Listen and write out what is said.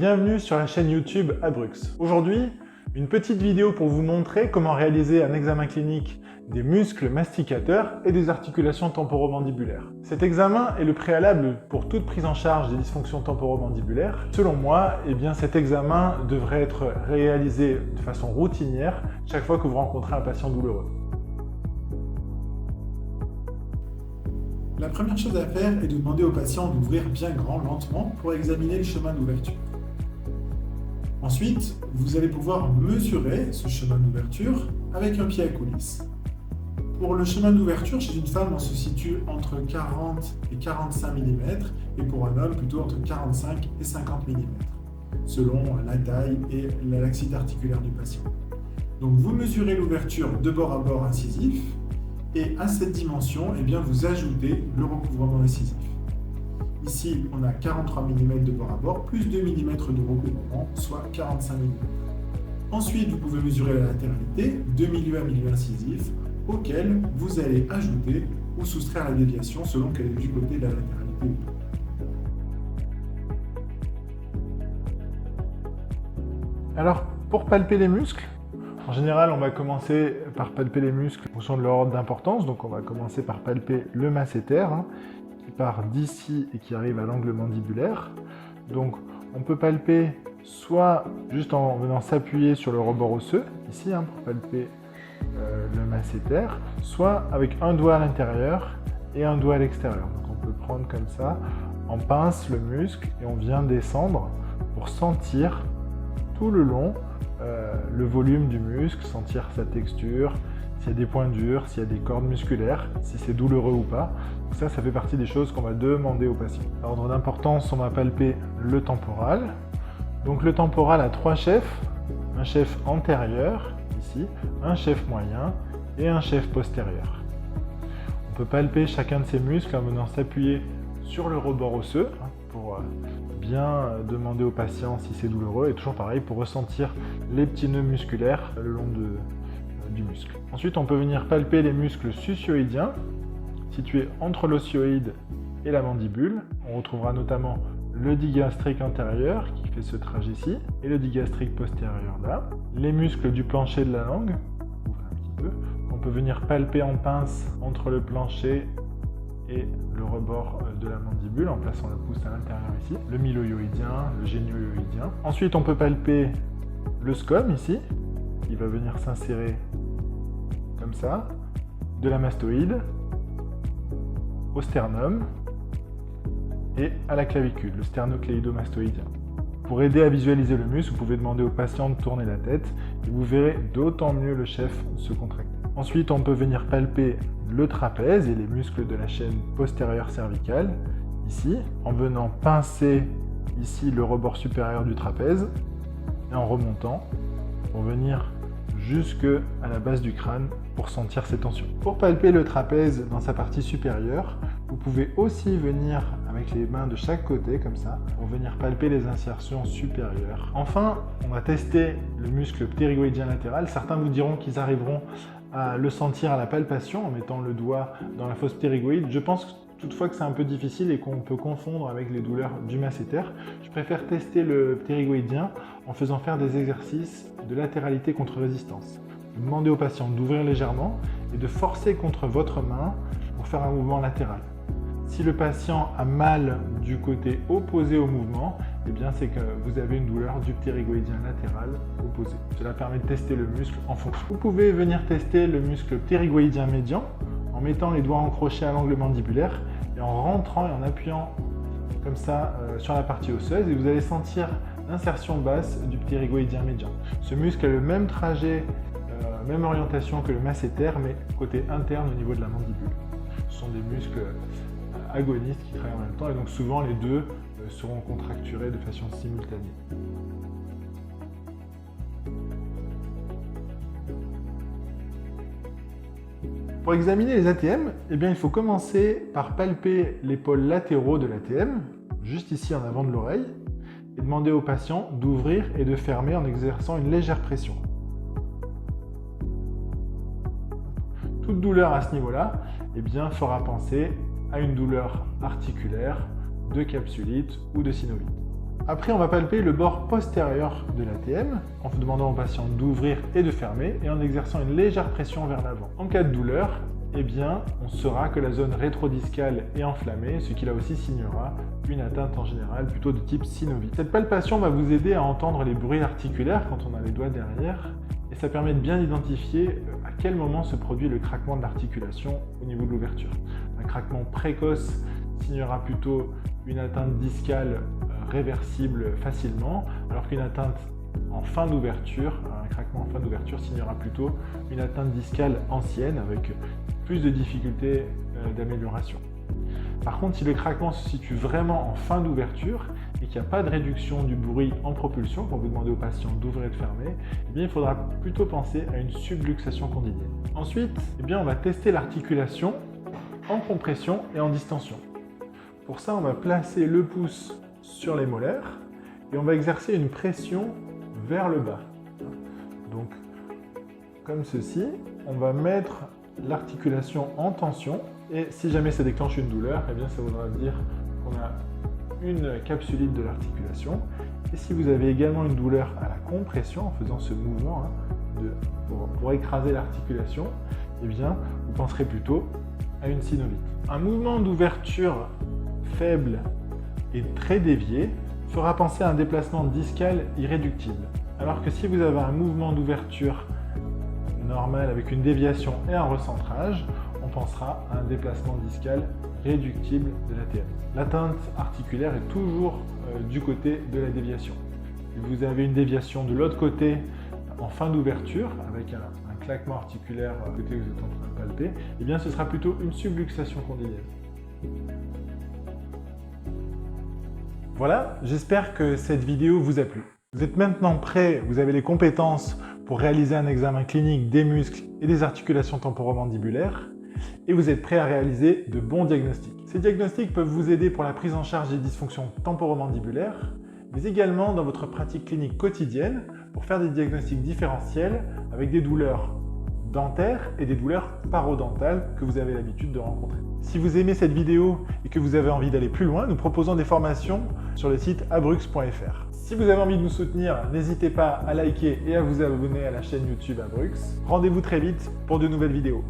bienvenue sur la chaîne YouTube Abrux. Aujourd'hui, une petite vidéo pour vous montrer comment réaliser un examen clinique des muscles masticateurs et des articulations temporomandibulaires. Cet examen est le préalable pour toute prise en charge des dysfonctions temporomandibulaires. Selon moi, cet examen devrait être réalisé de façon routinière chaque fois que vous rencontrez un patient douloureux. La première chose à faire est de demander au patient d'ouvrir bien grand, lentement, pour examiner le chemin d'ouverture. Ensuite, vous allez pouvoir mesurer ce chemin d'ouverture avec un pied à coulisse. Pour le chemin d'ouverture, chez une femme, on se situe entre 40 et 45 mm, et pour un homme, plutôt entre 45 et 50 mm, selon la taille et la laxité articulaire du patient. Donc vous mesurez l'ouverture de bord à bord incisif, et à cette dimension, vous ajoutez le recouvrement incisif. Ici, on a 43 mm de bord à bord, plus 2 mm de recouvrement, soit 45 mm. Ensuite, vous pouvez mesurer la latéralité, de milieu à milieu incisif, auquel vous allez ajouter ou soustraire la déviation selon qu'elle est du côté de la latéralité ou pas. Alors, pour palper les muscles, en général, on va commencer par palper les muscles en fonction de leur ordre d'importance. Donc, on va commencer par palper le masséter, qui part d'ici et qui arrive à l'angle mandibulaire. Donc, on peut palper soit juste en venant s'appuyer sur le rebord osseux, ici, pour palper le masséter, soit avec un doigt à l'intérieur et un doigt à l'extérieur. Donc, on peut prendre comme ça, on pince le muscle et on vient descendre pour sentir tout le long le volume du muscle, sentir sa texture, s'il y a des points durs, s'il y a des cordes musculaires, si c'est douloureux ou pas. Donc ça fait partie des choses qu'on va demander au patient. Par ordre d'importance, on va palper le temporal. Donc le temporal a 3 chefs, un chef antérieur, ici, un chef moyen et un chef postérieur. On peut palper chacun de ces muscles en venant s'appuyer sur le rebord osseux pour bien demander au patient si c'est douloureux, et toujours pareil pour ressentir les petits nœuds musculaires le long du muscle. Ensuite, on peut venir palper les muscles sucioïdiens situés entre l'osioïde et la mandibule. On retrouvera notamment le digastrique antérieur qui fait ce trajet-ci et le digastrique postérieur là. Les muscles du plancher de la langue, un petit peu. On peut venir palper en pince entre le plancher et le rebord de la mandibule en plaçant le pouce à l'intérieur ici, le mylohyoïdien, le génioïdien. Ensuite, on peut palper le scom ici, qui va venir s'insérer comme ça, de la mastoïde au sternum et à la clavicule, le sternocléidomastoïdien. Pour aider à visualiser le muscle, vous pouvez demander au patient de tourner la tête et vous verrez d'autant mieux le chef se contracter. Ensuite, on peut venir palper le trapèze et les muscles de la chaîne postérieure cervicale, ici, en venant pincer ici le rebord supérieur du trapèze et en remontant pour venir jusque à la base du crâne pour sentir ces tensions. Pour palper le trapèze dans sa partie supérieure, vous pouvez aussi venir avec les mains de chaque côté, comme ça, pour venir palper les insertions supérieures. Enfin, on va tester le muscle ptérygoïdien latéral. Certains vous diront qu'ils arriveront à le sentir à la palpation en mettant le doigt dans la fosse ptérygoïde. Je pense toutefois que c'est un peu difficile et qu'on peut confondre avec les douleurs du masséter. Je préfère tester le ptérygoïdien en faisant faire des exercices de latéralité contre résistance. Vous demandez au patient d'ouvrir légèrement et de forcer contre votre main pour faire un mouvement latéral. Si le patient a mal du côté opposé au mouvement, c'est que vous avez une douleur du ptérygoïdien latéral opposé. Cela permet de tester le muscle en fonction. Vous pouvez venir tester le muscle ptérygoïdien médian en mettant les doigts encrochés à l'angle mandibulaire et en rentrant et en appuyant comme ça sur la partie osseuse, et vous allez sentir l'insertion basse du ptérygoïdien médian. Ce muscle a le même trajet, même orientation que le masséter, mais côté interne au niveau de la mandibule. Ce sont des muscles agonistes qui travaillent en même temps, et donc souvent les deux seront contracturés de façon simultanée. Pour examiner les ATM, il faut commencer par palper les pôles latéraux de l'ATM, juste ici en avant de l'oreille, et demander au patient d'ouvrir et de fermer en exerçant une légère pression. Toute douleur à ce niveau-là fera penser à une douleur articulaire, de capsulite ou de synovite. Après, on va palper le bord postérieur de l'ATM en demandant au patient d'ouvrir et de fermer et en exerçant une légère pression vers l'avant. En cas de douleur, eh bien, on saura que la zone rétrodiscale est enflammée, ce qui là aussi signera une atteinte en général plutôt de type synovite. Cette palpation va vous aider à entendre les bruits articulaires quand on a les doigts derrière et ça permet de bien identifier à quel moment se produit le craquement de l'articulation au niveau de l'ouverture. Un craquement précoce signera plutôt une atteinte discale réversible facilement, alors qu'une atteinte en fin d'ouverture, un craquement en fin d'ouverture signera plutôt une atteinte discale ancienne avec plus de difficultés d'amélioration. Par contre, si le craquement se situe vraiment en fin d'ouverture et qu'il n'y a pas de réduction du bruit en propulsion, quand vous demandez au patient d'ouvrir et de fermer, eh bien, il faudra plutôt penser à une subluxation condylienne. Ensuite, eh bien, on va tester l'articulation en compression et en distension. Pour ça, on va placer le pouce sur les molaires et on va exercer une pression vers le bas. Donc, comme ceci, on va mettre l'articulation en tension et si jamais ça déclenche une douleur, eh bien ça voudra dire qu'on a une capsulite de l'articulation. Et si vous avez également une douleur à la compression en faisant ce mouvement pour écraser l'articulation, eh bien vous penserez plutôt à une synovite. Un mouvement d'ouverture faible et très dévié fera penser à un déplacement discal irréductible. Alors que si vous avez un mouvement d'ouverture normal avec une déviation et un recentrage, on pensera à un déplacement discal réductible de l'ATM. L'atteinte articulaire est toujours du côté de la déviation. Si vous avez une déviation de l'autre côté en fin d'ouverture, avec un claquement articulaire côté que vous êtes en train de palper, eh bien ce sera plutôt une subluxation condylienne. Voilà, j'espère que cette vidéo vous a plu. Vous êtes maintenant prêt, vous avez les compétences pour réaliser un examen clinique des muscles et des articulations temporomandibulaires et vous êtes prêt à réaliser de bons diagnostics. Ces diagnostics peuvent vous aider pour la prise en charge des dysfonctions temporomandibulaires, mais également dans votre pratique clinique quotidienne pour faire des diagnostics différentiels avec des douleurs dentaires et des douleurs parodontales que vous avez l'habitude de rencontrer. Si vous aimez cette vidéo et que vous avez envie d'aller plus loin, nous proposons des formations sur le site abrux.fr. Si vous avez envie de nous soutenir, n'hésitez pas à liker et à vous abonner à la chaîne YouTube Abrux. Rendez-vous très vite pour de nouvelles vidéos.